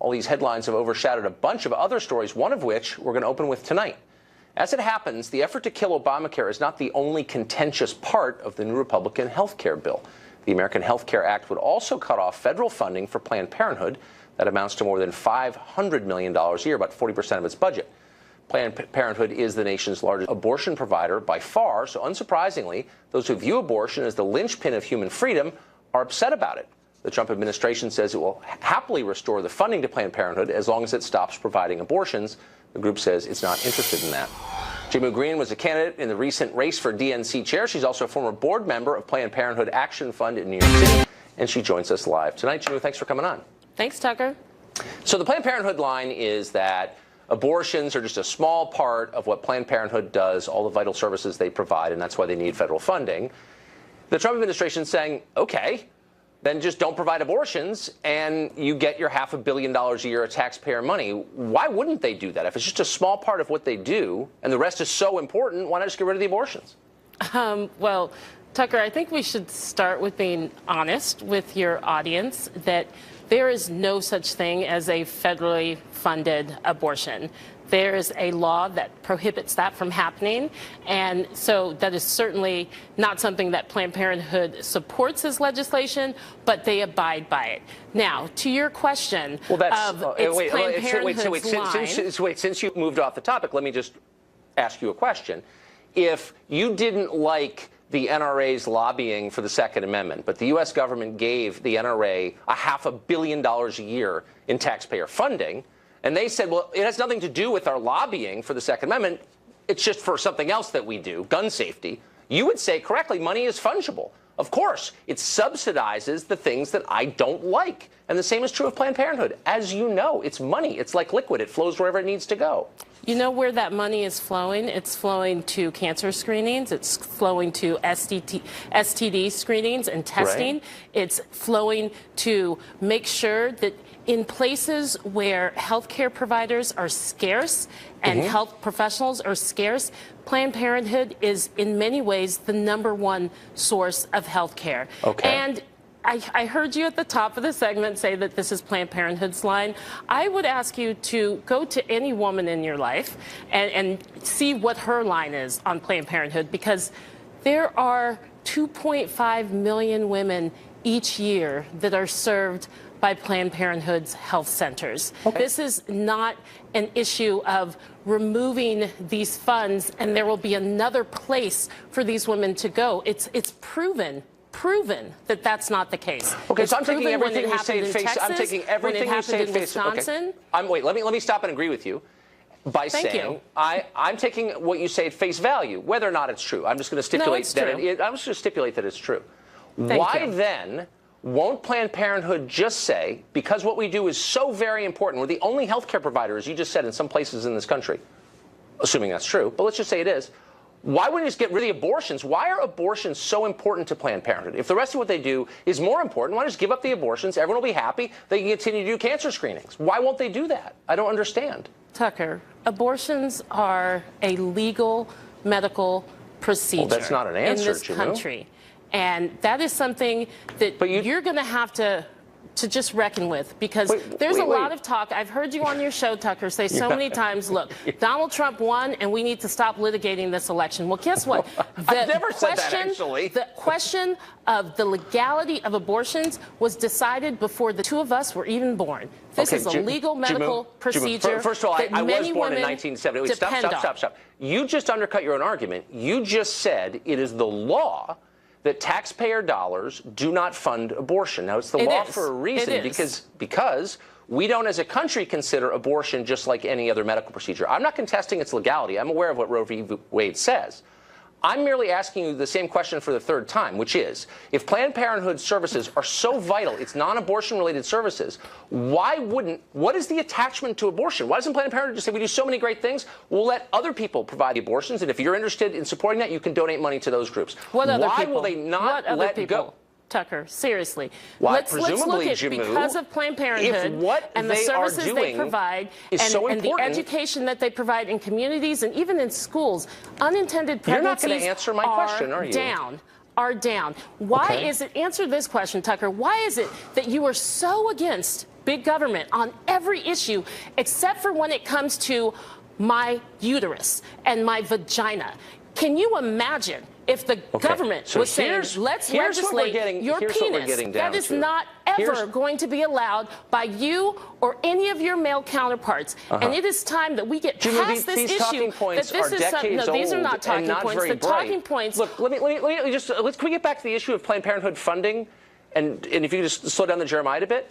All these headlines have overshadowed a bunch of other stories, one of which we're going to open with tonight. As it happens, the effort to kill Obamacare is not the only contentious part of the new Republican health care bill. The American Health Care Act would also cut off federal funding for Planned Parenthood. That amounts to more than $500 million a year, about 40% of its budget. Planned Parenthood is the nation's largest abortion provider by far, so unsurprisingly, those who view abortion as the linchpin of human freedom are upset about it. The Trump administration says it will happily restore the funding to Planned Parenthood as long as it stops providing abortions. The group says it's not interested in that. Jimu Green was a candidate in the recent race for DNC chair. She's also a former board member of Planned Parenthood Action Fund in New York City, and she joins us live tonight. Jimu, thanks for coming on. Thanks, Tucker. So the Planned Parenthood line is that abortions are just a small part of what Planned Parenthood does, all the vital services they provide, and that's why they need federal funding. The Trump administration is saying, okay, then just don't provide abortions and you get your $500 million a year of taxpayer money. Why wouldn't they do that? If it's just a small part of what they do and the rest is so important, why not just get rid of the abortions? Well, Tucker, I think we should start with being honest with your audience that there is no such thing as a federally funded abortion. There is a law that prohibits that from happening, and so that is certainly not something that Planned Parenthood supports as legislation, but they abide by it. Now, to your question since you moved off the topic, let me just ask you a question. If you didn't like the NRA's lobbying for the Second Amendment, but the U.S. government gave the NRA $500 million a year in taxpayer funding, and they said, well, it has nothing to do with our lobbying for the Second Amendment, it's just for something else that we do, gun safety, you would say correctly, money is fungible. Of course, it subsidizes the things that I don't like. And the same is true of Planned Parenthood. As you know, it's money. It's like liquid. It flows wherever it needs to go. You know where that money is flowing? It's flowing to cancer screenings. It's flowing to STD screenings and testing. Right. It's flowing to make sure that in places where healthcare providers are scarce and health professionals are scarce, Planned Parenthood is in many ways the #1 source of healthcare. Okay. And I heard you at the top of the segment say that this is Planned Parenthood's line. I would ask you to go to any woman in your life and see what her line is on Planned Parenthood, because there are 2.5 million women each year that are served by Planned Parenthood's health centers. Okay. This is not an issue of removing these funds and there will be another place for these women to go. It's proven that that's not the case. Okay, so I'm taking everything you say at face. I'm taking everything you say at face. Okay. Wait, let me stop and agree with you by saying I'm taking what you say at face value, whether or not it's true. I'm just going to stipulate that it's true. Why then won't Planned Parenthood just say, because what we do is so very important, we're the only healthcare provider, as you just said, in some places in this country, assuming that's true, but let's just say it is, why wouldn't you just get rid of the abortions? Why are abortions so important to Planned Parenthood? If the rest of what they do is more important, why not just give up the abortions? Everyone will be happy. They can continue to do cancer screenings. Why won't they do that? I don't understand. Tucker, abortions are a legal medical procedure. Well, that's not an answer, in this country. And that is something that you're going to have to just reckon with, because there's a lot of talk. I've heard you on your show, Tucker, say so many times, look, Donald Trump won and we need to stop litigating this election. Well, guess what? I've never said that, actually. The question of the legality of abortions was decided before the two of us were even born. This is a legal medical procedure. First of all, I was born in 1970. Stop. You just undercut your own argument. You just said it is the law that taxpayer dollars do not fund abortion. Now, it's the law for a reason, because we don't as a country consider abortion just like any other medical procedure. I'm not contesting its legality. I'm aware of what Roe v. Wade says. I'm merely asking you the same question for the third time, which is, if Planned Parenthood services are so vital, it's non-abortion related services, what is the attachment to abortion? Why doesn't Planned Parenthood just say, we do so many great things, we'll let other people provide the abortions, and if you're interested in supporting that, you can donate money to those groups. Why will they not let go? Tucker, seriously. Well, let's look at, because of Planned Parenthood and the services they provide and the education that they provide in communities and even in schools, unintended pregnancies You're not going to answer my question, are you? Are down. Why is it, answer this question, Tucker, why is it that you are so against big government on every issue except for when it comes to my uterus and my vagina. Can you imagine if the government was saying, let's legislate your penis? That is not ever going to be allowed by you or any of your male counterparts. And it is time that we get past this issue. That this is something. No, these are not talking points. The talking points. Look, can we get back to the issue of Planned Parenthood funding? And if you could just slow down the Jeremiah a bit.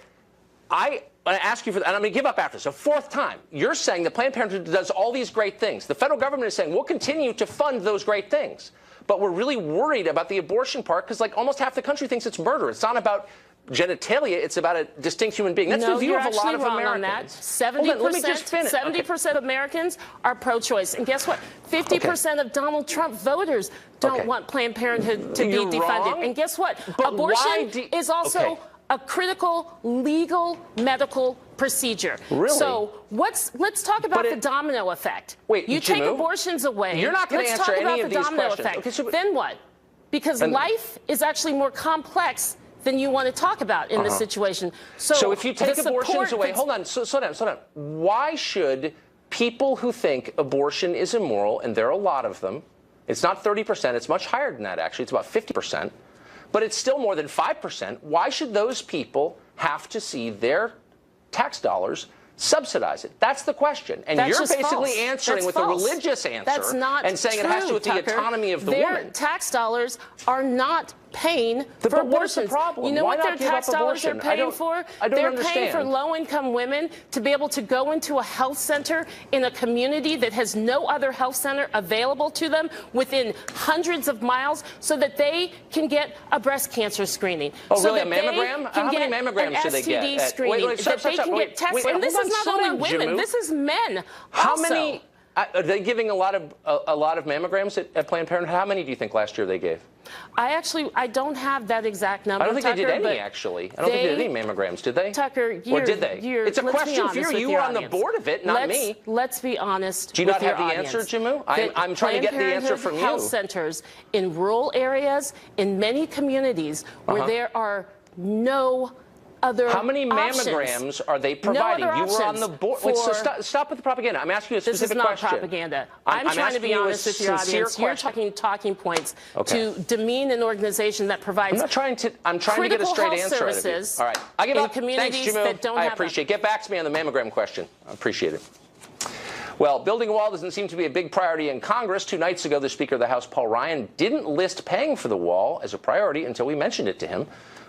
I ask you for that, and I'm going to give up after this. A fourth time, you're saying that Planned Parenthood does all these great things. The federal government is saying we'll continue to fund those great things. But we're really worried about the abortion part because, like, almost half the country thinks it's murder. It's not about genitalia. It's about a distinct human being. That's the view of a lot of Americans. 70% of Americans are pro-choice. And guess what? 50% of Donald Trump voters don't want Planned Parenthood to be defunded. And guess what? Abortion is also a critical legal medical procedure. Really? So let's talk about the domino effect. Wait, you take abortions away. You're not going to answer any of these questions. Okay, so then what? Because life is actually more complex than you want to talk about in this situation. So if you take abortions away, hold on, slow down. Why should people who think abortion is immoral, and there are a lot of them, it's not 30%, it's much higher than that actually, it's about 50%, but it's still more than 5%. Why should those people have to see their tax dollars subsidize it? That's the question. And you're basically answering with a religious answer. That's not and saying true, it has to do with the autonomy of the woman. Their tax dollars are not paying for abortions. What's the problem? You know what their tax dollars are paying for? They're paying for low-income women to be able to go into a health center in a community that has no other health center available to them within hundreds of miles so that they can get a breast cancer screening. Oh, really? A mammogram? How many mammograms do they get? STD screening. That they can get tested. And this is not only women. This is men. How many? Are they giving a lot of mammograms at Planned Parenthood? How many do you think last year they gave? I don't have that exact number. I don't think they did any, actually. I don't think they did any mammograms, did they? Tucker, or did they? It's a question for you. You were on the board of it, not me. Let's be honest. Do you not have the answer, Jimu? I'm trying to get the answer from you. Health centers in rural areas, in many communities where there are no other How many mammograms are they providing? You were on the board. Wait, so stop with the propaganda. I'm asking you a specific question. This is not propaganda. I'm trying to be honest with your audience. You're talking points to demean an organization that provides I'm trying to get a straight answer out of you. All right. I give up. Thanks, Jimu. I appreciate it. Get back to me on the mammogram question. I appreciate it. Well, building a wall doesn't seem to be a big priority in Congress. 2 nights ago, the Speaker of the House, Paul Ryan, didn't list paying for the wall as a priority until we mentioned it to him.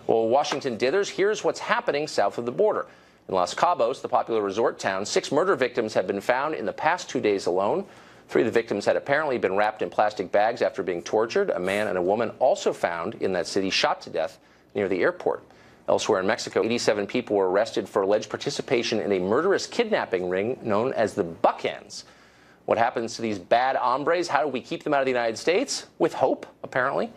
Well, Washington dithers. Here's what's happening south of the border. In Los Cabos, the popular resort town, 6 murder victims have been found in the past 2 days alone. 3 of the victims had apparently been wrapped in plastic bags after being tortured. A man and a woman also found in that city shot to death near the airport. Elsewhere in Mexico, 87 people were arrested for alleged participation in a murderous kidnapping ring known as the Buckhands. What happens to these bad hombres? How do we keep them out of the United States? With hope, apparently.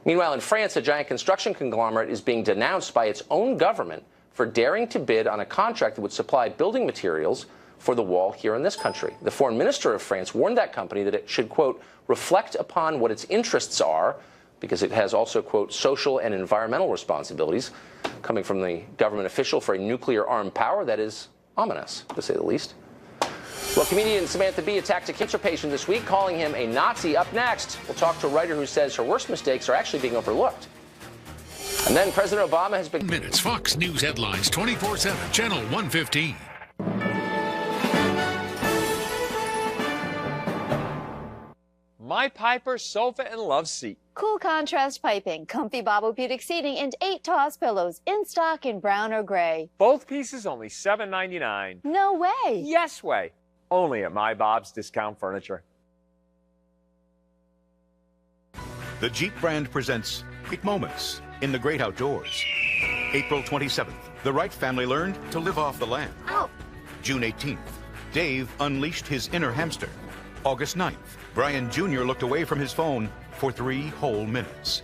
Meanwhile, in France, a giant construction conglomerate is being denounced by its own government for daring to bid on a contract that would supply building materials for the wall here in this country. The foreign minister of France warned that company that it should, quote, reflect upon what its interests are, because it has also, quote, social and environmental responsibilities. Coming from the government official for a nuclear armed power, that is ominous, to say the least. Well, comedian Samantha Bee attacked a cancer patient this week, calling him a Nazi. Up next, we'll talk to a writer who says her worst mistakes are actually being overlooked. And then President Obama has been... Minutes, Fox News headlines, 24/7, Channel 115. My Piper sofa and love seat. Cool contrast piping, comfy Bobo-Putic seating, and 8 Toss pillows in stock in brown or gray. Both pieces only $7.99. No way. Yes way. Only at My Bob's Discount Furniture. The Jeep brand presents Great Moments in the Great Outdoors. April 27th, the Wright family learned to live off the land. Ow. June 18th, Dave unleashed his inner hamster. August 9th, Brian Jr. looked away from his phone for 3 whole minutes.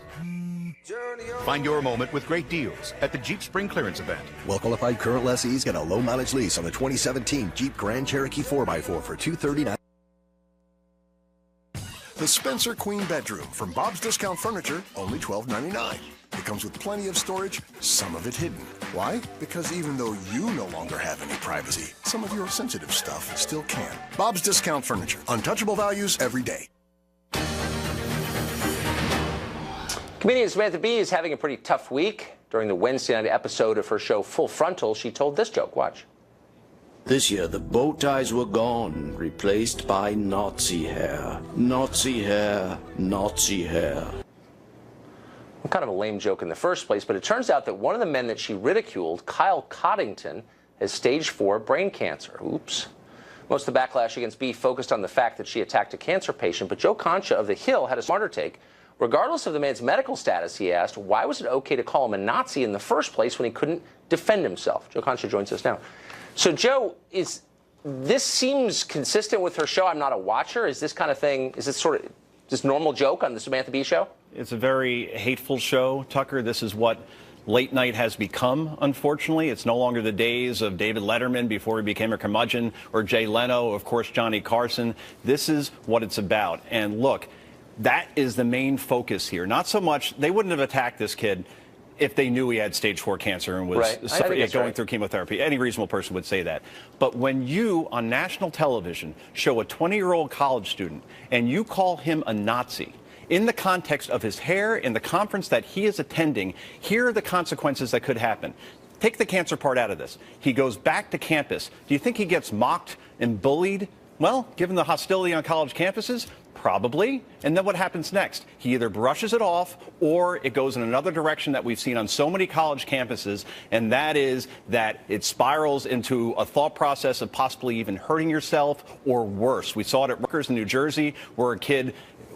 Find your moment with great deals at the Jeep Spring Clearance event. Well-qualified current lessees get a low-mileage lease on the 2017 Jeep Grand Cherokee 4x4 for $239. The Spencer Queen Bedroom from Bob's Discount Furniture, only $12.99. It comes with plenty of storage, some of it hidden. Why? Because even though you no longer have any privacy, some of your sensitive stuff still can. Bob's Discount Furniture. Untouchable values every day. Comedian Samantha Bee is having a pretty tough week. During the Wednesday night episode of her show Full Frontal, she told this joke. Watch. This year, the bow ties were gone, replaced by Nazi hair. Nazi hair, Nazi hair. Kind of a lame joke in the first place, but it turns out that one of the men that she ridiculed, Kyle Coddington, has stage 4 brain cancer. Oops. Most of the backlash against Bee focused on the fact that she attacked a cancer patient, but Joe Concha of The Hill had a smarter take. Regardless of the man's medical status, he asked, why was it okay to call him a Nazi in the first place when he couldn't defend himself? Joe Concha joins us now. So, Joe, this seems consistent with her show. I'm not a watcher. Is this kind of thing, is this sort of this normal joke on the Samantha Bee show? It's a very hateful show, Tucker. This is what late night has become, unfortunately. It's no longer the days of David Letterman before he became a curmudgeon, or Jay Leno, of course, Johnny Carson. This is what it's about. And look, that is the main focus here. Not so much, they wouldn't have attacked this kid if they knew he had stage 4 cancer and was going through chemotherapy. Any reasonable person would say that. But when you, on national television, show a 20-year-old college student and you call him a Nazi, in the context of his hair, in the conference that he is attending, here are the consequences that could happen. Take the cancer part out of this. He goes back to campus. Do you think he gets mocked and bullied? Well, given the hostility on college campuses, probably. And then what happens next? He either brushes it off or it goes in another direction that we've seen on so many college campuses, and that is that it spirals into a thought process of possibly even hurting yourself or worse. We saw it at Rutgers in New Jersey, where a kid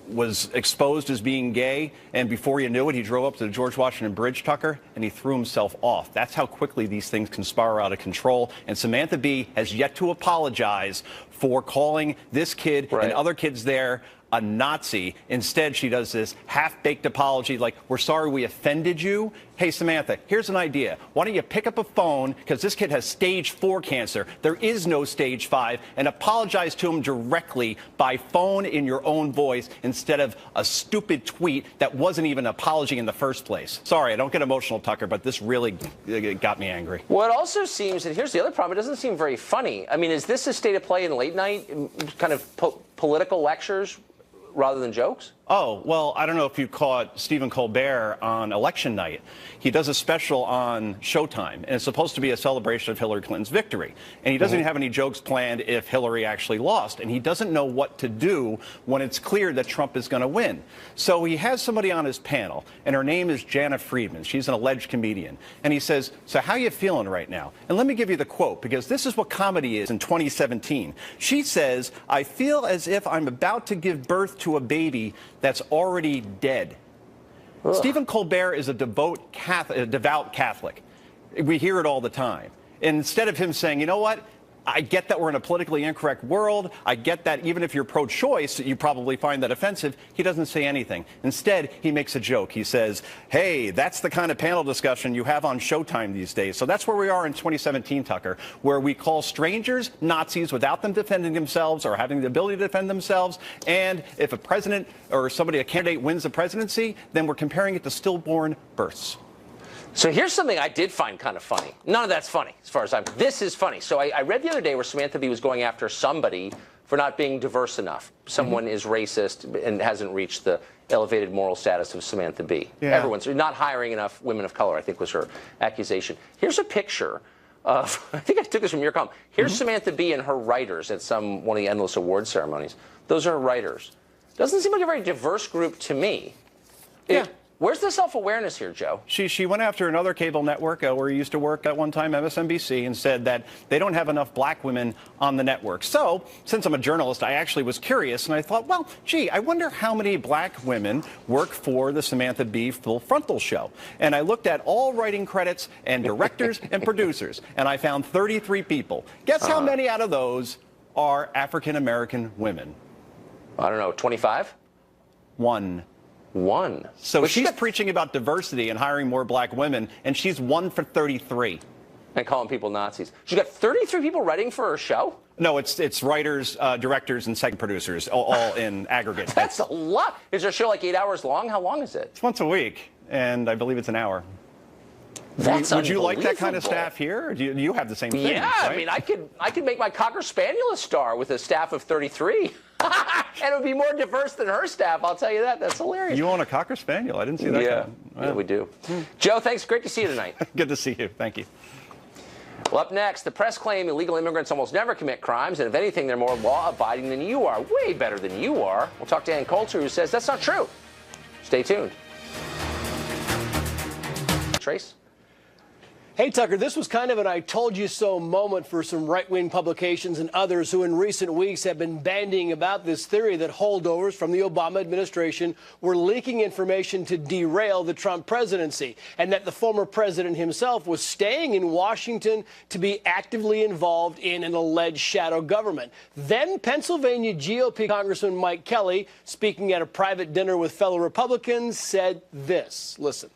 was exposed as being gay, and before you knew it, he drove up to the George Washington Bridge, Tucker, and he threw himself off. That's how quickly these things can spiral out of control. And Samantha Bee has yet to apologize for calling this kid and other kids there a Nazi. Instead, she does this half-baked apology like, we're sorry we offended you. Hey, Samantha, here's an idea. Why don't you pick up a phone, because this kid has stage 4 cancer. There is no stage 5, and apologize to him directly by phone in your own voice instead of a stupid tweet that wasn't even an apology in the first place. Sorry, I don't get emotional, Tucker, but this really got me angry. Well, it also seems, and here's the other problem, it doesn't seem very funny. I mean, is this a state of play in late night, kind of political lectures rather than jokes? Oh, well, I don't know if you caught Stephen Colbert on election night. He does a special on Showtime, and it's supposed to be a celebration of Hillary Clinton's victory. And he doesn't even have any jokes planned if Hillary actually lost. And he doesn't know what to do when it's clear that Trump is going to win. So he has somebody on his panel, and her name is Jana Friedman. She's an alleged comedian. And he says, so how you feeling right now? And let me give you the quote, because this is what comedy is in 2017. She says, I feel as if I'm about to give birth to a baby that's already dead. Ugh. Stephen Colbert is a devout Catholic. We hear it all the time. And instead of him saying, you know what, I get that we're in a politically incorrect world. I get that even if you're pro-choice, you probably find that offensive. He doesn't say anything. Instead, he makes a joke. He says, hey, that's the kind of panel discussion you have on Showtime these days. So that's where we are in 2017, Tucker, where we call strangers Nazis without them defending themselves or having the ability to defend themselves. And if a president or a candidate wins the presidency, then we're comparing it to stillborn births. So here's something I did find kind of funny. None of that's funny, as far as this is funny. So I read the other day where Samantha Bee was going after somebody for not being diverse enough. Someone is racist and hasn't reached the elevated moral status of Samantha Bee. Yeah. Everyone's not hiring enough women of color, I think, was her accusation. Here's a picture of, I think I took this from your column. Here's Samantha Bee and her writers at one of the endless award ceremonies. Those are her writers. Doesn't seem like a very diverse group to me. Yeah. Where's the self-awareness here, Joe? She went after another cable network where he used to work at one time, MSNBC, and said that they don't have enough black women on the network. So, since I'm a journalist, I actually was curious, and I thought, well, gee, I wonder how many black women work for the Samantha Bee Full Frontal show. And I looked at all writing credits and directors and producers, and I found 33 people. Guess how many out of those are African-American women? I don't know, 25? One. So she's preaching about diversity and hiring more black women, and she's 1 for 33. And calling people Nazis. She's got 33 people writing for her show? No, it's writers, directors, and second producers, all in aggregate. That's a lot. Is her show like 8 hours long? How long is it? It's once a week, and I believe it's an hour. That's Would you like that kind of staff here? Or do you have the same thing? Yeah, right? I mean, I could make my Cocker Spaniel a star with a staff of 33. And it would be more diverse than her staff, I'll tell you that. That's hilarious. You own a Cocker Spaniel. I didn't see that coming. Yeah, we do. Joe, thanks. Great to see you tonight. Good to see you. Thank you. Well, up next, the press claim illegal immigrants almost never commit crimes, and if anything, they're more law-abiding than you are. Way better than you are. We'll talk to Ann Coulter, who says that's not true. Stay tuned. Trace? Hey, Tucker, this was kind of an I told you so moment for some right-wing publications and others who in recent weeks have been bandying about this theory that holdovers from the Obama administration were leaking information to derail the Trump presidency, and that the former president himself was staying in Washington to be actively involved in an alleged shadow government. Then Pennsylvania GOP Congressman Mike Kelly, speaking at a private dinner with fellow Republicans, said this. Listen.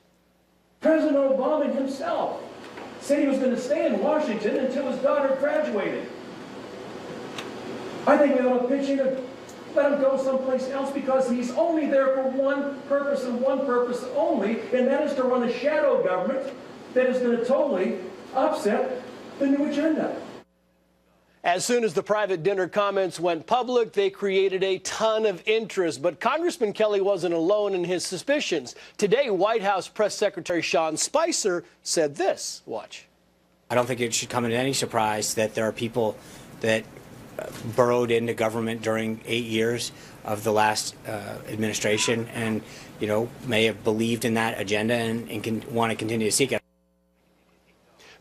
President Obama himself said he was going to stay in Washington until his daughter graduated. I think we ought to pitch in and let him go someplace else because he's only there for one purpose and one purpose only, and that is to run a shadow government that is going to totally upset the new agenda. As soon as the private dinner comments went public, they created a ton of interest. But Congressman Kelly wasn't alone in his suspicions. Today, White House Press Secretary Sean Spicer said this. Watch. I don't think it should come as any surprise that there are people that burrowed into government during 8 years of the last administration and, you know, may have believed in that agenda and want to continue to seek it.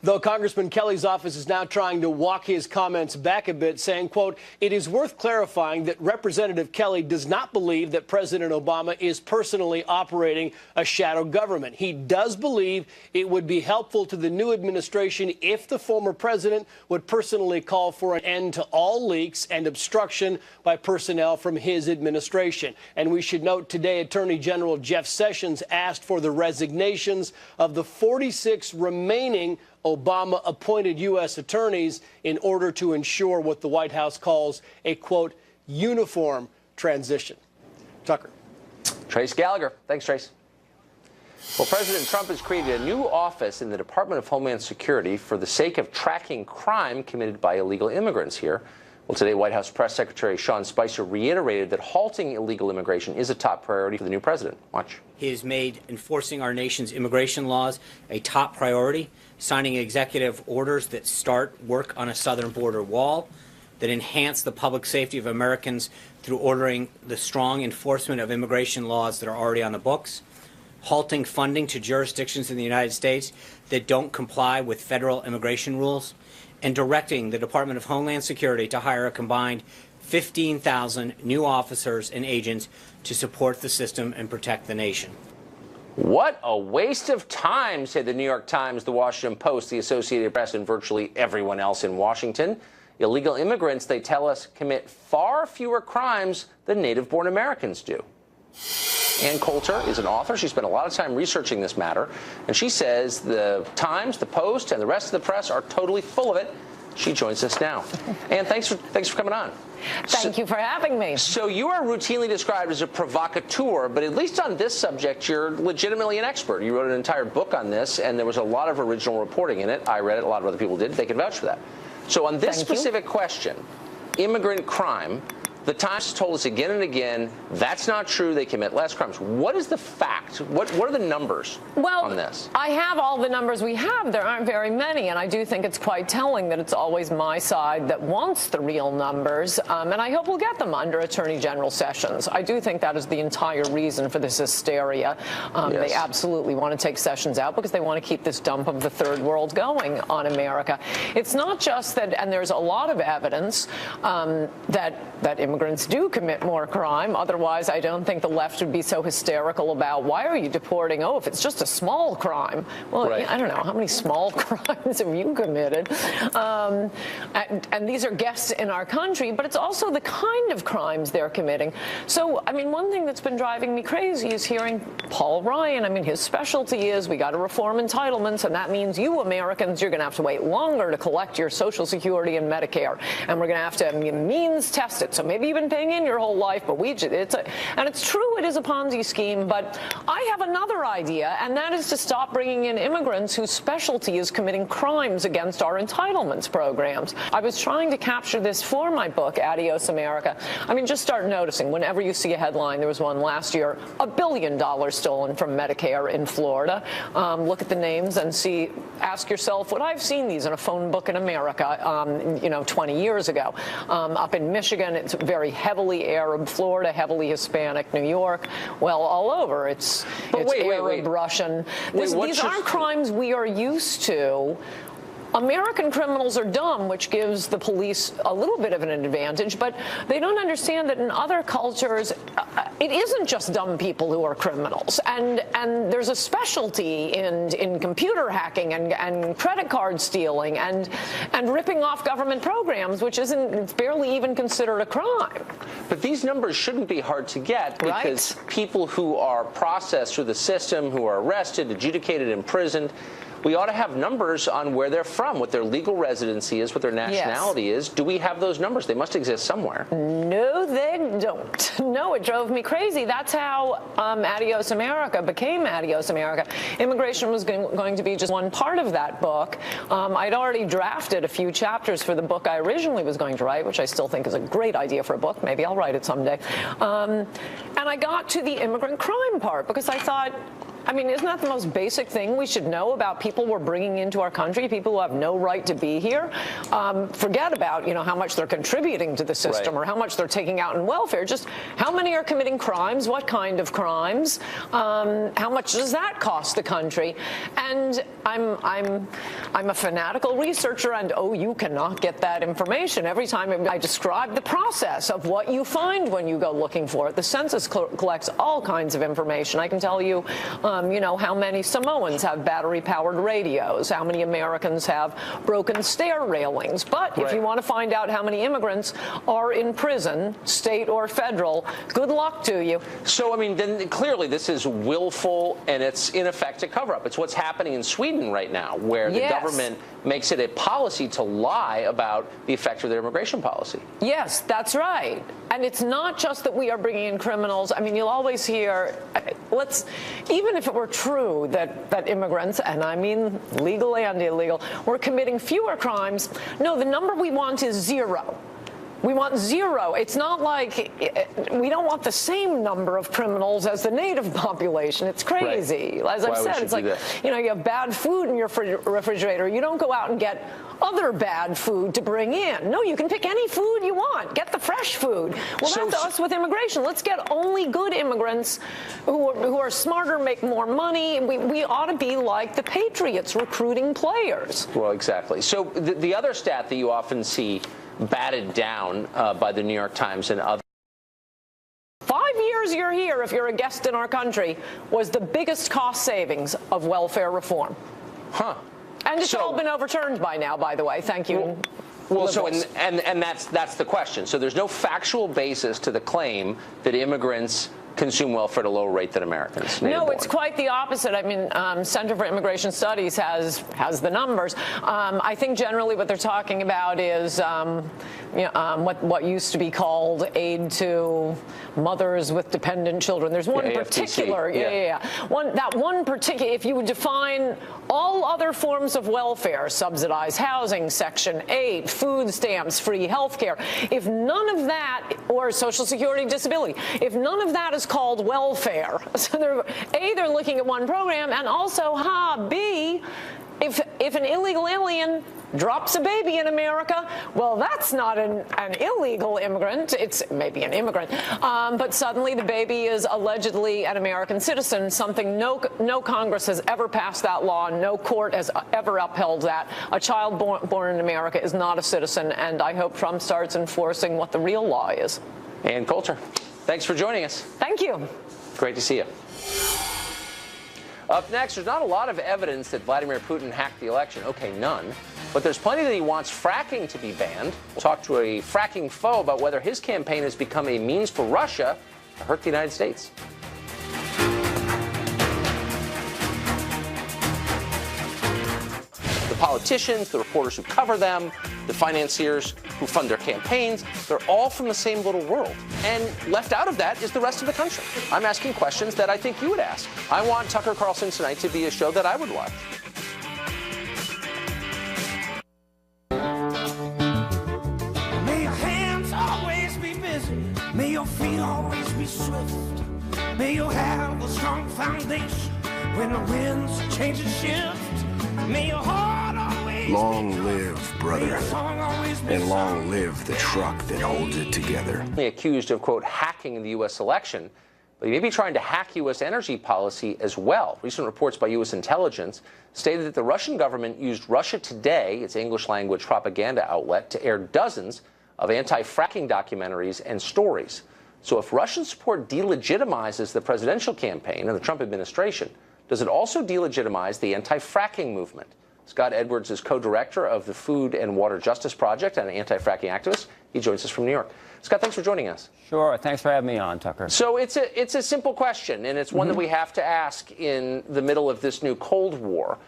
Though Congressman Kelly's office is now trying to walk his comments back a bit, saying, quote, it is worth clarifying that Representative Kelly does not believe that President Obama is personally operating a shadow government. He does believe it would be helpful to the new administration if the former president would personally call for an end to all leaks and obstruction by personnel from his administration. And we should note today Attorney General Jeff Sessions asked for the resignations of the 46 remaining Obama-appointed U.S. attorneys in order to ensure what the White House calls a, quote, uniform transition. Tucker. Trace Gallagher. Thanks, Trace. Well, President Trump has created a new office in the Department of Homeland Security for the sake of tracking crime committed by illegal immigrants here. Well, today, White House Press Secretary Sean Spicer reiterated that halting illegal immigration is a top priority for the new president. Watch. He has made enforcing our nation's immigration laws a top priority, signing executive orders that start work on a southern border wall, that enhance the public safety of Americans through ordering the strong enforcement of immigration laws that are already on the books, halting funding to jurisdictions in the United States that don't comply with federal immigration rules, and directing the Department of Homeland Security to hire a combined 15,000 new officers and agents to support the system and protect the nation. What a waste of time, say the New York Times, the Washington Post, the Associated Press, and virtually everyone else in Washington. Illegal immigrants, they tell us, commit far fewer crimes than native-born Americans do. Ann Coulter is an author. She spent a lot of time researching this matter, and she says the Times, the Post, and the rest of the press are totally full of it. She joins us now. Ann, thanks for coming on. Thank you for having me. So you are routinely described as a provocateur, but at least on this subject, you're legitimately an expert. You wrote an entire book on this, and there was a lot of original reporting in it. I read it. A lot of other people did. They can vouch for that. So on this specific question, immigrant crime, the Times has told us again and again, that's not true. They commit less crimes. What is the fact? What are the numbers on this? I have all the numbers we have. There aren't very many, and I do think it's quite telling that it's always my side that wants the real numbers, and I hope we'll get them under Attorney General Sessions. I do think that is the entire reason for this hysteria. They absolutely want to take Sessions out because they want to keep this dump of the third world going on America. It's not just that, and there's a lot of evidence that immigrants do commit more crime. Otherwise, I don't think the left would be so hysterical about why are you deporting? Oh, if it's just a small crime. Well, right. I don't know. How many small crimes have you committed? And these are guests in our country, but it's also the kind of crimes they're committing. So, I mean, one thing that's been driving me crazy is hearing Paul Ryan. I mean, his specialty is we got to reform entitlements, and that means you Americans, you're going to have to wait longer to collect your Social Security and Medicare, and we're going to have to means test it. So maybe you've been paying in your whole life, but and it's true it is a Ponzi scheme, but I have another idea, and that is to stop bringing in immigrants whose specialty is committing crimes against our entitlements programs. I was trying to capture this for my book, Adios America. I mean, just start noticing whenever you see a headline. There was one last year, $1 billion stolen from Medicare in Florida. Look at the names and ask yourself, would I have seen these in a phone book in America, 20 years ago? Up in Michigan, it's very heavily Arab. Florida, heavily Hispanic. New York, well, all over. It's Arab, Russian. These aren't crimes we are used to. American criminals are dumb, which gives the police a little bit of an advantage, but they don't understand that in other cultures, it isn't just dumb people who are criminals. And there's a specialty in computer hacking and credit card stealing and ripping off government programs, which it's barely even considered a crime. But these numbers shouldn't be hard to get because people who are processed through the system, who are arrested, adjudicated, imprisoned, we ought to have numbers on where they're from, what their legal residency is, what their nationality is. Do we have those numbers? They must exist somewhere. No, they don't. No, it drove me crazy. That's how Adios America became Adios America. Immigration was going to be just one part of that book. I'd already drafted a few chapters for the book I originally was going to write, which I still think is a great idea for a book. Maybe I'll write it someday. And I got to the immigrant crime part because I thought, I mean, isn't that the most basic thing we should know about people we're bringing into our country, people who have no right to be here? Forget about, how much they're contributing to the system or how much they're taking out in welfare. Just how many are committing crimes, what kind of crimes, how much does that cost the country? And I'm a fanatical researcher, and you cannot get that information. Every time I describe the process of what you find when you go looking for it. The census collects all kinds of information. I can tell you, how many Samoans have battery-powered radios, how many Americans have broken stair railings. But if you want to find out how many immigrants are in prison, state or federal, good luck to you. So, I mean, then clearly this is willful and it's, in effect, a cover-up. It's what's happening in Sweden right now, where the government makes it a policy to lie about the effect of their immigration policy. Yes, that's right. And it's not just that we are bringing in criminals. I mean, you'll always hear, even if it were true that immigrants, and I mean legal and illegal, were committing fewer crimes, no, the number we want is 0. We want 0. It's not like we don't want the same number of criminals as the native population. It's crazy. As I've said, it's like, you have bad food in your refrigerator. You don't go out and get other bad food to bring in. No, you can pick any food you want. Get the fresh food. Well, that's us with immigration. Let's get only good immigrants who are smarter, make more money. We ought to be like the Patriots, recruiting players. Well, exactly. So the other stat that you often see batted down by the New York Times and others. 5 years you're here, if you're a guest in our country, was the biggest cost savings of welfare reform. Huh. And it's all been overturned by now, by the way. Thank you. Well, and that's the question. So there's no factual basis to the claim that immigrants consume welfare at a lower rate than Americans. No, it's quite the opposite. I mean, Center for Immigration Studies has the numbers. I think generally what they're talking about is what used to be called aid to mothers with dependent children. There's one particular, one particular. If you would define all other forms of welfare, subsidized housing, Section 8, food stamps, free health care, if none of that, or Social Security disability, if none of that is called welfare, so they're looking at one program, and also, B, if an illegal alien drops a baby in America, well, that's not an illegal immigrant. It's maybe an immigrant. But suddenly the baby is allegedly an American citizen, something no Congress has ever passed that law. No court has ever upheld that. A child born in America is not a citizen, and I hope Trump starts enforcing what the real law is. Ann Coulter, thanks for joining us. Thank you. Great to see you. Up next, there's not a lot of evidence that Vladimir Putin hacked the election. Okay, none. But there's plenty that he wants fracking to be banned. We'll talk to a fracking foe about whether his campaign has become a means for Russia to hurt the United States. The politicians, the reporters who cover them, the financiers who fund their campaigns, they're all from the same little world. And left out of that is the rest of the country. I'm asking questions that I think you would ask. I want Tucker Carlson Tonight to be a show that I would watch. May your hands always be busy. May your feet always be swift. May you have a strong foundation when the winds change and shift. May your heart always long live brotherhood, and long live the truck that holds it together. Accused of, quote, hacking the U.S. election, but he may be trying to hack U.S. energy policy as well. Recent reports by U.S. intelligence stated that the Russian government used Russia Today, its English-language propaganda outlet, to air dozens of anti-fracking documentaries and stories. So if Russian support delegitimizes the presidential campaign and the Trump administration, does it also delegitimize the anti-fracking movement? Scott Edwards is co-director of the Food and Water Justice Project and an anti-fracking activist. He joins us from New York. Scott, thanks for joining us. Sure. Thanks for having me on, Tucker. So it's a simple question, and it's one that we have to ask in the middle of this new Cold War.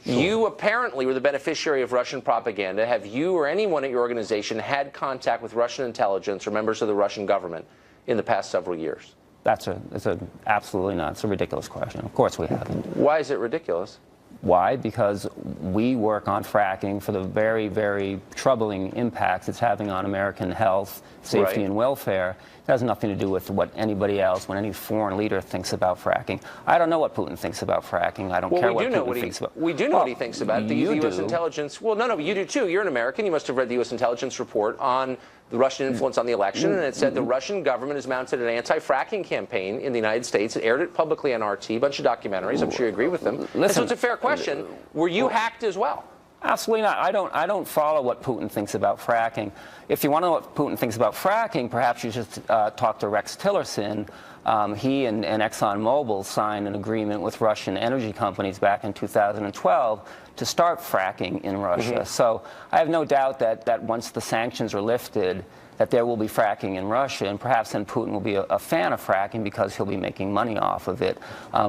Sure. You apparently were the beneficiary of Russian propaganda. Have you or anyone at your organization had contact with Russian intelligence or members of the Russian government in the past several years? It's absolutely not. It's a ridiculous question. Of course we haven't. Why is it ridiculous? Why? Because we work on fracking for the very, very troubling impacts it's having on American health, safety, and welfare. It has nothing to do with what anybody else, when any foreign leader thinks about fracking. I don't know what Putin thinks about fracking. I don't care what Putin thinks about it. We do know what he thinks about it. The U.S. intelligence. Well, no, but you do too. You're an American. You must have read the U.S. intelligence report on the Russian influence on the election, and it said the Russian government has mounted an anti-fracking campaign in the United States. It aired it publicly on RT, a bunch of documentaries. I'm sure you agree with them. Listen, so it's a fair question. Were you hacked as well? Absolutely not. I don't follow what Putin thinks about fracking. If you want to know what Putin thinks about fracking, perhaps you should talk to Rex Tillerson. He and ExxonMobil signed an agreement with Russian energy companies back in 2012 to start fracking in Russia. So I have no doubt that once the sanctions are lifted, that there will be fracking in Russia, and perhaps then Putin will be a fan of fracking because he'll be making money off of it.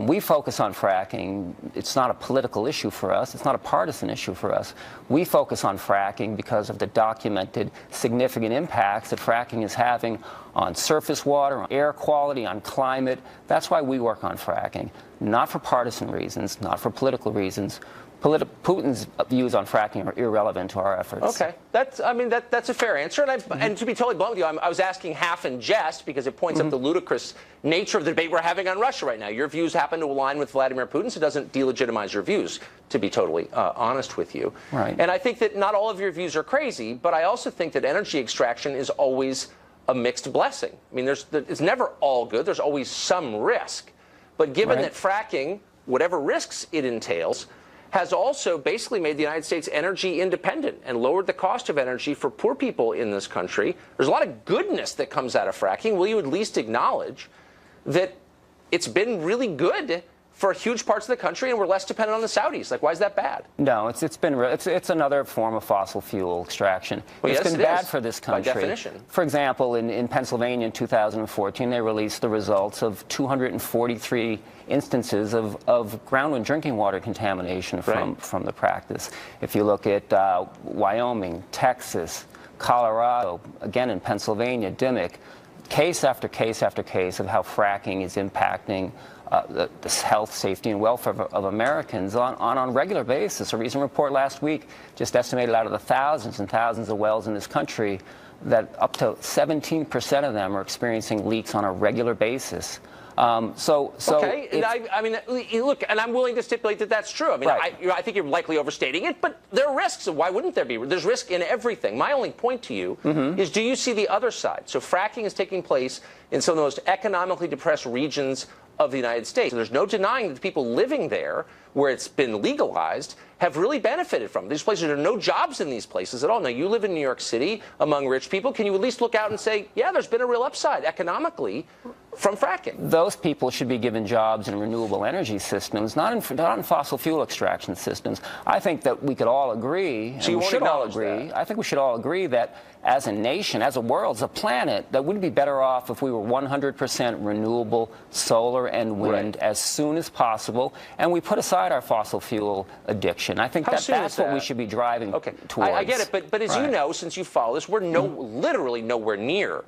We focus on fracking. It's not a political issue for us. It's not a partisan issue for us. We focus on fracking because of the documented significant impacts that fracking is having on surface water, on air quality, on climate. That's why we work on fracking, not for partisan reasons, not for political reasons. Putin's views on fracking are irrelevant to our efforts. Okay, that's a fair answer, and to be totally blunt with you, I was asking half in jest because it points up the ludicrous nature of the debate we're having on Russia right now. Your views happen to align with Vladimir Putin, so it doesn't delegitimize your views, to be totally honest with you. Right. And I think that not all of your views are crazy, but I also think that energy extraction is always a mixed blessing. I mean, it's never all good. There's always some risk. But given that fracking, whatever risks it entails, has also basically made the United States energy independent and lowered the cost of energy for poor people in this country. There's a lot of goodness that comes out of fracking. Will you at least acknowledge that it's been really good for huge parts of the country and we're less dependent on the Saudis? Like, why is that bad? No, it's another form of fossil fuel extraction. Well, it's been bad for this country. By definition. For example, in Pennsylvania in 2014, they released the results of 243 instances of groundwater drinking water contamination from the practice. If you look at Wyoming, Texas, Colorado, again in Pennsylvania, Dimmock, case after case after case of how fracking is impacting the health, safety, and welfare of Americans on a regular basis. A recent report last week just estimated out of the thousands and thousands of wells in this country that up to 17% of them are experiencing leaks on a regular basis. Okay, and I mean, look, and I'm willing to stipulate that that's true. I mean, I think you're likely overstating it, but there are risks. Why wouldn't there be? There's risk in everything. My only point to you is, do you see the other side? So fracking is taking place in some of the most economically depressed regions of the United States. There's no denying that the people living there where it's been legalized, have really benefited from. These places, there are no jobs in these places at all. Now, you live in New York City among rich people. Can you at least look out and say, yeah, there's been a real upside economically from fracking? Those people should be given jobs in renewable energy systems, not in fossil fuel extraction systems. I think that we could all agree, so and we should all agree, I think we should all agree that as a nation, as a world, as a planet, that we'd be better off if we were 100% renewable solar and wind as soon as possible, and we put aside our fossil fuel addiction. I think that's what we should be driving towards. I get it, but as you know, since you follow this, we're literally nowhere near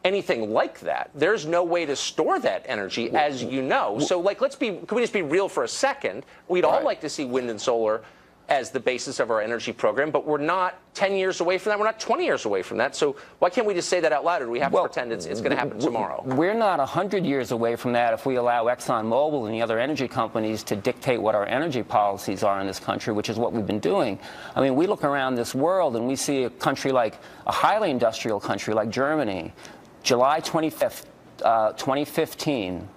anything like that. There's no way to store that energy, as you know. So, like, can we just be real for a second? We'd all like to see wind and solar as the basis of our energy program, but we're not 10 years away from that. We're not 20 years away from that. So why can't we just say that out loud, or do we have to pretend it's going to happen tomorrow? We're not 100 years away from that if we allow ExxonMobil and the other energy companies to dictate what our energy policies are in this country, which is what we've been doing. I mean, we look around this world and we see a country like a highly industrial country like Germany, July 25th, 2015,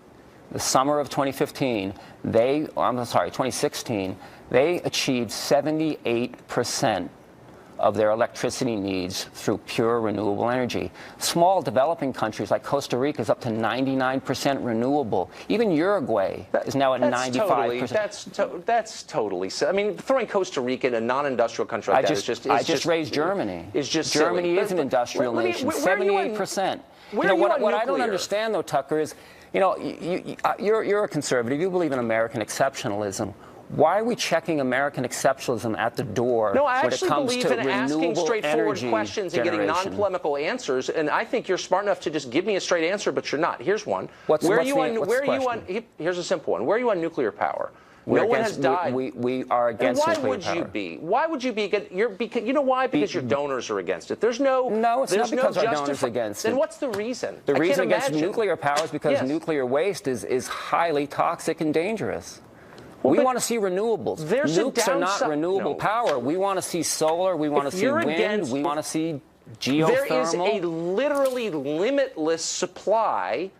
the summer of 2015, 2016, they achieved 78% of their electricity needs through pure renewable energy. Small developing countries like Costa Rica is up to 99% renewable. Even Uruguay is now at 95%. That's totally. I mean, throwing Costa Rica in a non-industrial country like that is just. I just raised Germany. It's just Germany silly. is an industrial nation. 78%. What I don't understand, though, Tucker, is you're a conservative. You believe in American exceptionalism. Why are we checking American exceptionalism at the door when it comes to renewable energy generation? No, I actually believe in asking straightforward questions and getting non-polemical answers. And I think you're smart enough to just give me a straight answer, but you're not. Here's one. Here's a simple one. Where are you on nuclear power? No one has died. We are against nuclear power. Why would you be? Why would you be? You know why? Because your donors are against it. There's no. No, it's not because our donors are against it. Then what's the reason? The reason against nuclear power is because nuclear waste is highly toxic and dangerous. We want to see renewables. Nukes are not renewable power. We want to see solar. We want to see wind. We want to see geothermal. There is a literally limitless supply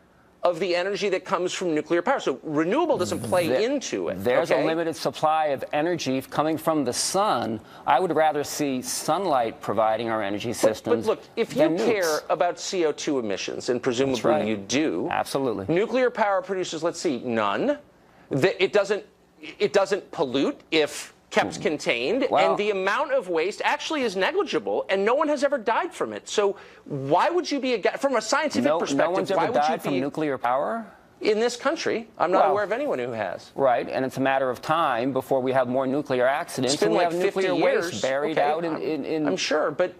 of the energy that comes from nuclear power. So renewable doesn't play into it. There's a limited supply of energy coming from the sun. I would rather see sunlight providing our energy systems. But look, if you care about CO2 emissions, and presumably you do, absolutely. Nuclear power produces, let's see, none. It doesn't pollute if kept contained, and the amount of waste actually is negligible, and no one has ever died from it. So why would you be from a scientific perspective? No one's ever died from nuclear power in this country. I'm not aware of anyone who has. Right, and it's a matter of time before we have more nuclear accidents. It's been and like we have 50 nuclear years. waste buried out in. I'm sure, but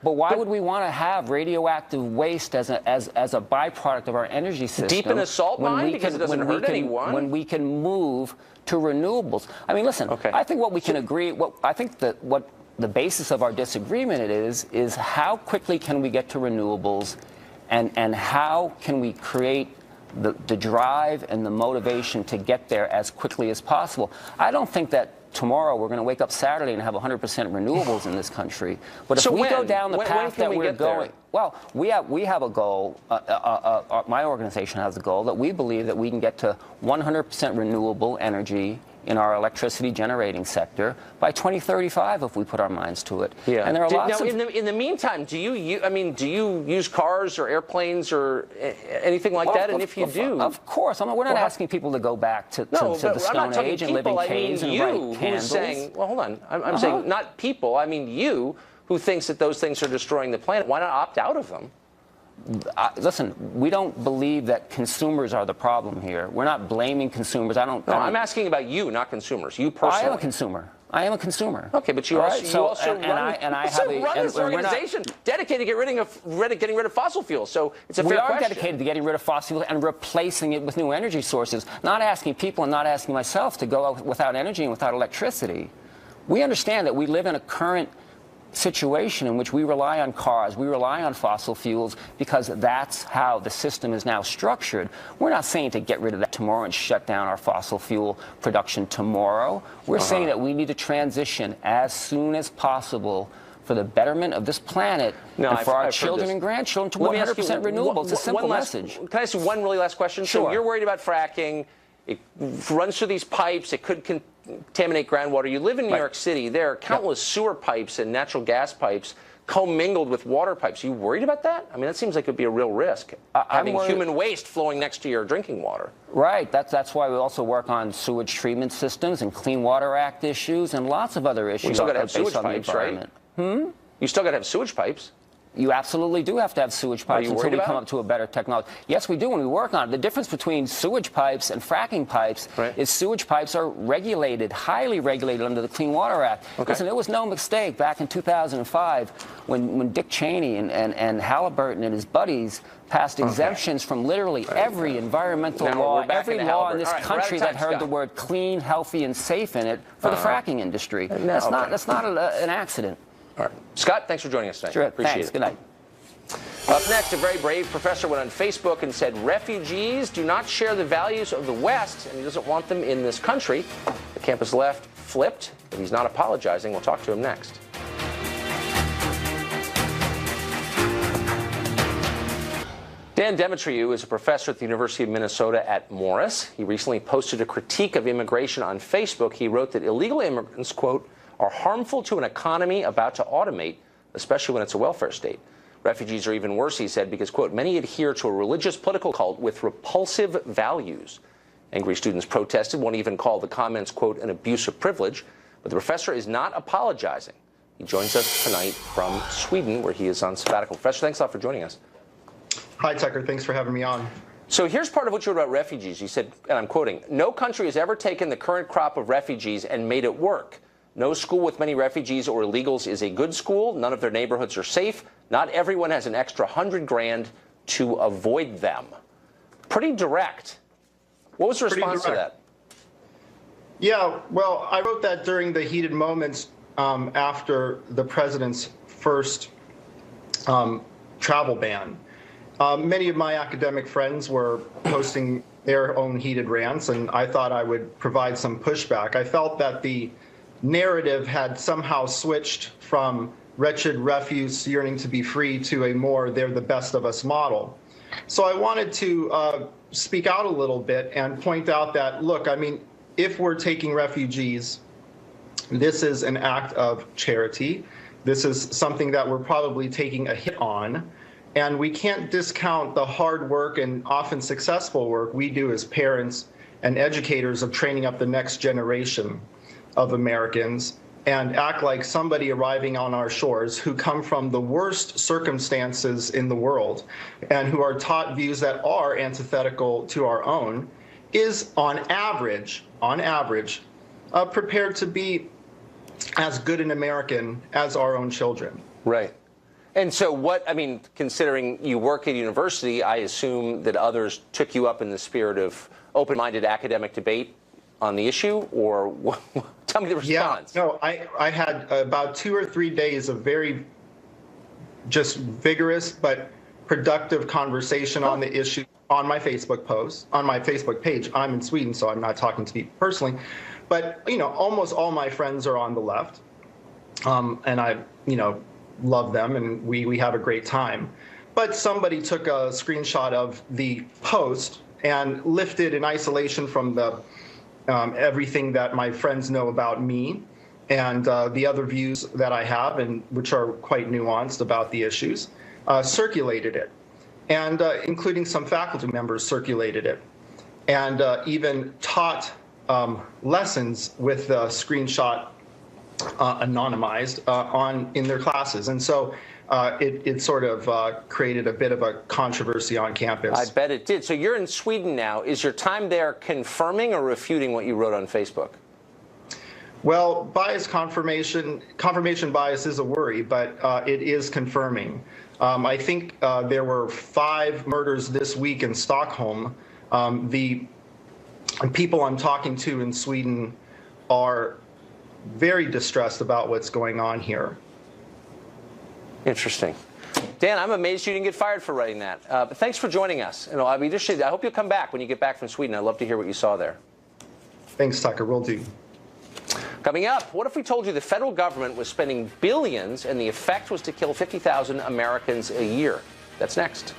why would we want to have radioactive waste as a byproduct of our energy system? Deep in a salt mine because it doesn't hurt anyone. When we can move to renewables. I mean, listen. I think what we can agree. I think that what the basis of our disagreement is how quickly can we get to renewables, and how can we create the drive and the motivation to get there as quickly as possible. I don't think that tomorrow we're going to wake up Saturday and have 100% renewables in this country. But if we go down the path that we're going, well, we have a goal. My organization has a goal that we believe that we can get to 100% renewable energy in our electricity generating sector by 2035 if we put our minds to it. Yeah. And there are lots of. In the meantime, do you use cars or airplanes or anything like that? And if you do, of course, we're not asking people to go back to the Stone Age and live in caves and write candles. Well, hold on. I'm saying not people. I mean you, who thinks that those things are destroying the planet. Why not opt out of them? Listen, we don't believe that consumers are the problem here. We're not blaming consumers. I'm asking about you, not consumers. You personally. I am a consumer. I am a consumer. Okay, but you also run this organization dedicated to getting rid of fossil fuels. So it's a fair question. We are dedicated to getting rid of fossil fuels and replacing it with new energy sources. Not asking people and not asking myself to go out without energy and without electricity. We understand that we live in a current situation in which we rely on cars, we rely on fossil fuels because that's how the system is now structured. We're not saying to get rid of that tomorrow and shut down our fossil fuel production tomorrow. We're saying that we need to transition as soon as possible for the betterment of this planet and for our children and grandchildren to 100% renewable. It's a simple message. Can I ask you one really last question? Sure. So you're worried about fracking. It runs through these pipes. It could contaminate groundwater. You live in New York City. There are countless sewer pipes and natural gas pipes commingled with water pipes. Are you worried about that? I mean, that seems like it'd be a real risk, having human waste flowing next to your drinking water. Right. That's why we also work on sewage treatment systems and Clean Water Act issues and lots of other issues. You still got to have sewage pipes, right? You still got to have sewage pipes. You absolutely do have to have sewage pipes until we come up to a better technology. Yes, we do when we work on it. The difference between sewage pipes and fracking pipes is sewage pipes are regulated, highly regulated under the Clean Water Act. Listen, it was no mistake back in 2005 when Dick Cheney and Halliburton and his buddies passed exemptions from literally every environmental law, every law in this country that heard the word clean, healthy, and safe in it for the fracking industry. That's not an accident. All right. Scott, thanks for joining us tonight. Sure. Appreciate it. Good night. Up next, a very brave professor went on Facebook and said refugees do not share the values of the West, and he doesn't want them in this country. The campus left flipped, but he's not apologizing. We'll talk to him next. Dan Demetriou is a professor at the University of Minnesota at Morris. He recently posted a critique of immigration on Facebook. He wrote that illegal immigrants, quote, are harmful to an economy about to automate, especially when it's a welfare state. Refugees are even worse, he said, because, quote, many adhere to a religious political cult with repulsive values. Angry students protested, won't even call the comments, quote, an abuse of privilege. But the professor is not apologizing. He joins us tonight from Sweden, where he is on sabbatical. Professor, thanks a lot for joining us. Hi, Tucker. Thanks for having me on. So here's part of what you wrote about refugees. You said, and I'm quoting, no country has ever taken the current crop of refugees and made it work. No school with many refugees or illegals is a good school. None of their neighborhoods are safe. Not everyone has an extra $100,000 to avoid them. Pretty direct. What was the response to that? Yeah, well, I wrote that during the heated moments after the president's first travel ban. Many of my academic friends were posting their own heated rants, and I thought I would provide some pushback. I felt that the narrative had somehow switched from wretched refuse yearning to be free to a more they're the best of us model. So I wanted to speak out a little bit and point out that, look, I mean, if we're taking refugees, this is an act of charity. This is something that we're probably taking a hit on. And we can't discount the hard work and often successful work we do as parents and educators of training up the next generation of Americans and act like somebody arriving on our shores who come from the worst circumstances in the world and who are taught views that are antithetical to our own is on average, prepared to be as good an American as our own children. Right. And so what, I mean, considering you work at a university, I assume that others took you up in the spirit of open-minded academic debate on the issue, or tell me the response. Yeah, no, I had about 2 or 3 days of very just vigorous but productive conversation on the issue on my Facebook post, on my Facebook page. I'm in Sweden, so I'm not talking to people personally. But, you know, almost all my friends are on the left. And I, you know, love them, and we have a great time. But somebody took a screenshot of the post and lifted in isolation from the everything that my friends know about me and the other views that I have, and which are quite nuanced about the issues, circulated it. And including some faculty members circulated it. And even taught lessons with the screenshot anonymized in their classes. And so it sort of created a bit of a controversy on campus. I bet it did. So you're in Sweden now. Is your time there confirming or refuting what you wrote on Facebook? Well, confirmation bias is a worry, but it is confirming. I think there were 5 murders this week in Stockholm. The people I'm talking to in Sweden are very distressed about what's going on here. Interesting. Dan, I'm amazed you didn't get fired for writing that. But thanks for joining us. You know, I hope you'll come back when you get back from Sweden. I'd love to hear what you saw there. Thanks, Tucker. Will do. Coming up, what if we told you the federal government was spending billions and the effect was to kill 50,000 Americans a year? That's next.